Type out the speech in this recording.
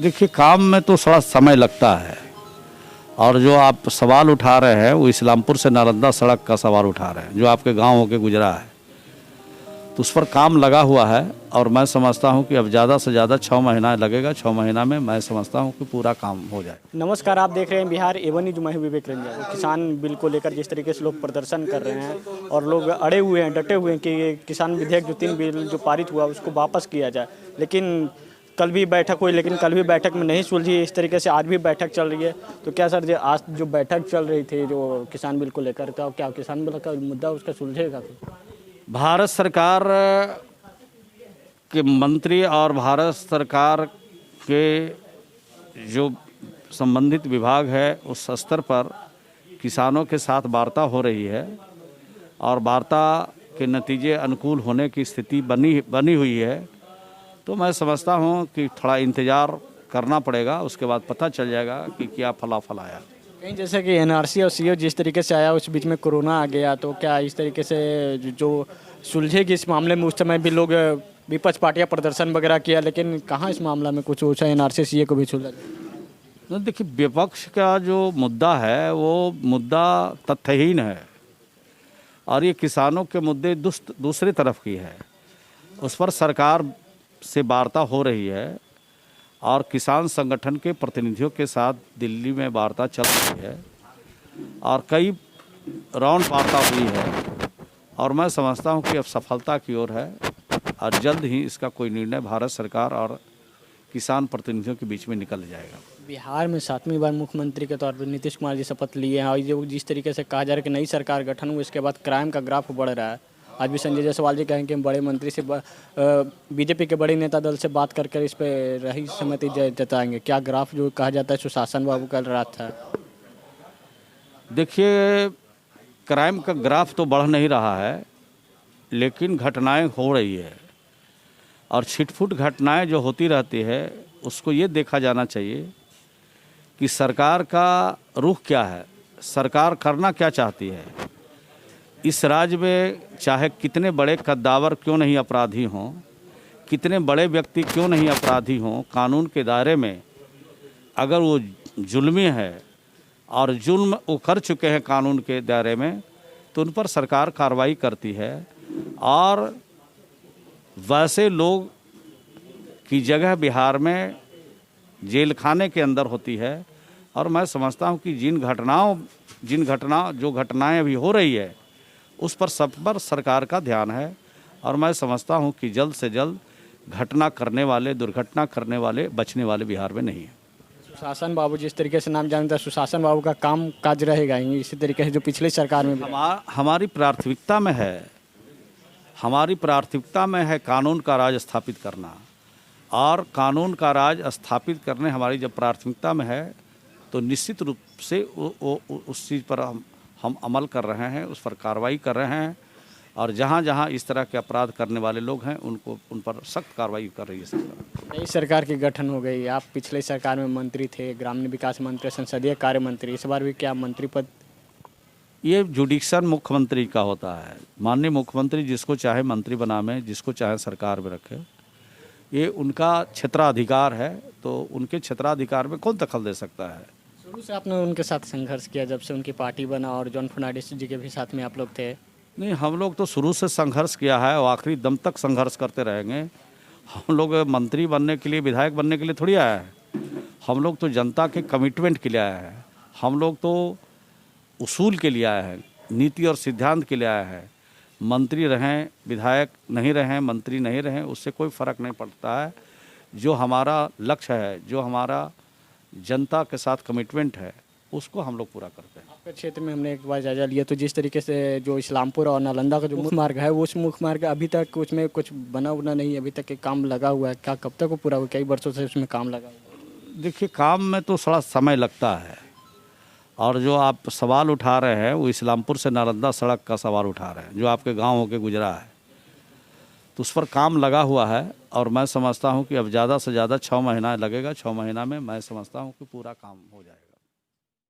देखिए, काम में तो थोड़ा समय लगता है। और जो आप सवाल उठा रहे हैं वो इस्लामपुर से नालंदा सड़क का सवाल उठा रहे हैं, जो आपके गांव होके गुजरा है, तो उस पर काम लगा हुआ है। और मैं समझता हूं कि अब ज़्यादा से ज़्यादा 6 महीना लगेगा। 6 महीना में मैं समझता हूं कि पूरा काम हो जाए। नमस्कार, आप देख रहे हैं बिहार एवन न्यूज। मैं हूं विवेक रंजन। किसान बिल को लेकर जिस तरीके से लोग प्रदर्शन कर रहे हैं और लोग अड़े हुए हैं, डटे हुए हैं कि किसान विधेयक जो 3 बिल जो पारित हुआ उसको वापस किया जाए। लेकिन कल भी बैठक हुई, लेकिन कल भी बैठक में नहीं सुलझी। इस तरीके से आज भी बैठक चल रही है। तो क्या सर, आज जो बैठक चल रही थी जो किसान बिल को लेकर, क्या किसान बिल का मुद्दा उसका सुलझेगा? भारत सरकार के मंत्री और भारत सरकार के जो संबंधित विभाग है उस स्तर पर किसानों के साथ वार्ता हो रही है और वार्ता के नतीजे अनुकूल होने की स्थिति बनी हुई है। तो मैं समझता हूं कि थोड़ा इंतज़ार करना पड़ेगा, उसके बाद पता चल जाएगा कि क्या फलाफल आया। कहीं जैसे कि एनआरसी और सीओ जिस तरीके से आया, उस बीच में कोरोना आ गया, तो क्या इस तरीके से जो सुलझेगी इस मामले में? उस समय भी लोग विपक्ष पार्टियां प्रदर्शन वगैरह किया, लेकिन कहाँ इस मामला में कुछ अच्छा एनआरसी सीए को भी सुलझा? देखिए, विपक्ष का जो मुद्दा है वो मुद्दा तथ्यहीन है और ये किसानों के मुद्दे दूसरी तरफ की है। उस पर सरकार से वार्ता हो रही है और किसान संगठन के प्रतिनिधियों के साथ दिल्ली में वार्ता चल रही है और कई राउंड वार्ता हुई है। और मैं समझता हूं कि अब सफलता की ओर है और जल्द ही इसका कोई निर्णय भारत सरकार और किसान प्रतिनिधियों के बीच में निकल जाएगा। बिहार में 7वीं बार मुख्यमंत्री के तौर पर नीतीश कुमार जी शपथ लिए हैं और जो जिस तरीके से कहा जा रहा है कि नई सरकार गठन हुई, इसके बाद क्राइम का ग्राफ बढ़ रहा है। आज भी संजय जायसवाल जी कहें कि हम बड़े मंत्री से बीजेपी के बड़े नेता दल से बात कर इस पर रही सहमति जताएंगे। क्या ग्राफ जो कहा जाता है सुशासन बाबू का रहा था? देखिए, क्राइम का ग्राफ तो बढ़ नहीं रहा है, लेकिन घटनाएं हो रही है और छिटफुट घटनाएं जो होती रहती है उसको ये देखा जाना चाहिए कि सरकार का रुख क्या है, सरकार करना क्या चाहती है। इस राज्य में चाहे कितने बड़े कद्दावर क्यों नहीं अपराधी हों, कितने बड़े व्यक्ति क्यों नहीं अपराधी हों, कानून के दायरे में अगर वो जुल्मी है और जुल्म वो कर चुके हैं कानून के दायरे में, तो उन पर सरकार कार्रवाई करती है। और वैसे लोग की जगह बिहार में जेल खाने के अंदर होती है। और मैं समझता हूं कि जो घटनाएं अभी हो रही है उस पर सब पर सरकार का ध्यान है। और मैं समझता हूं कि जल्द से जल्द दुर्घटना करने वाले बचने वाले बिहार में नहीं है। सुशासन बाबू जिस तरीके से नाम जानता है, सुशासन बाबू का काम काज रहेगा इसी तरीके से जो पिछली सरकार में हमारी प्राथमिकता में है कानून का राज स्थापित करना। और कानून का राज स्थापित करने हमारी जब प्राथमिकता में है तो निश्चित रूप से उस चीज़ पर हम अमल कर रहे हैं, उस पर कार्रवाई कर रहे हैं। और जहाँ जहाँ इस तरह के अपराध करने वाले लोग हैं उन पर सख्त कार्रवाई कर रही है सरकार। नई सरकार की गठन हो गई, आप पिछले सरकार में मंत्री थे, ग्रामीण विकास मंत्री, संसदीय कार्य मंत्री, इस बार भी क्या मंत्री पद? ये जुडिक्शन मुख्यमंत्री का होता है। माननीय मुख्यमंत्री जिसको चाहे मंत्री बनावे, जिसको चाहे सरकार में रखे, ये उनका क्षेत्राधिकार है। तो उनके क्षेत्राधिकार में कौन दखल दे सकता है? शुरू से आपने उनके साथ संघर्ष किया जब से उनकी पार्टी बना, और जॉन फर्नांडिस जी के भी साथ में आप लोग थे? नहीं, हम लोग तो शुरू से संघर्ष किया है और आखिरी दम तक संघर्ष करते रहेंगे। हम लोग मंत्री बनने के लिए, विधायक बनने के लिए थोड़ी आया है। हम लोग तो जनता के कमिटमेंट के लिए आए हैं। हम लोग तो उसूल के लिए आए हैं, नीति और सिद्धांत के लिए आए हैं। मंत्री रहें, विधायक नहीं रहें, मंत्री नहीं रहें, उससे कोई फ़र्क नहीं पड़ता है। जो हमारा लक्ष्य है, जो हमारा जनता के साथ कमिटमेंट है, उसको हम लोग पूरा करते हैं। आपके क्षेत्र में हमने एक बार जायजा लिया, तो जिस तरीके से जो इस्लामपुर और नालंदा का जो मुख्य मार्ग है, वो उस मुख्य मार्ग अभी तक उसमें कुछ बना नहीं, अभी तक एक काम लगा हुआ है। क्या कब तक वो पूरा हुआ? कई वर्षों से उसमें काम लगा हुआ है। देखिए, काम में तो थोड़ा समय लगता है। और जो आप सवाल उठा रहे हैं वो इस्लामपुर से नालंदा सड़क का सवाल उठा रहे हैं, जो आपके गांव होके गुजरा है, तो उस पर काम लगा हुआ है। और मैं समझता हूं कि अब ज़्यादा से ज़्यादा 6 महीना लगेगा। 6 महीना में मैं समझता हूं कि पूरा काम हो जाए।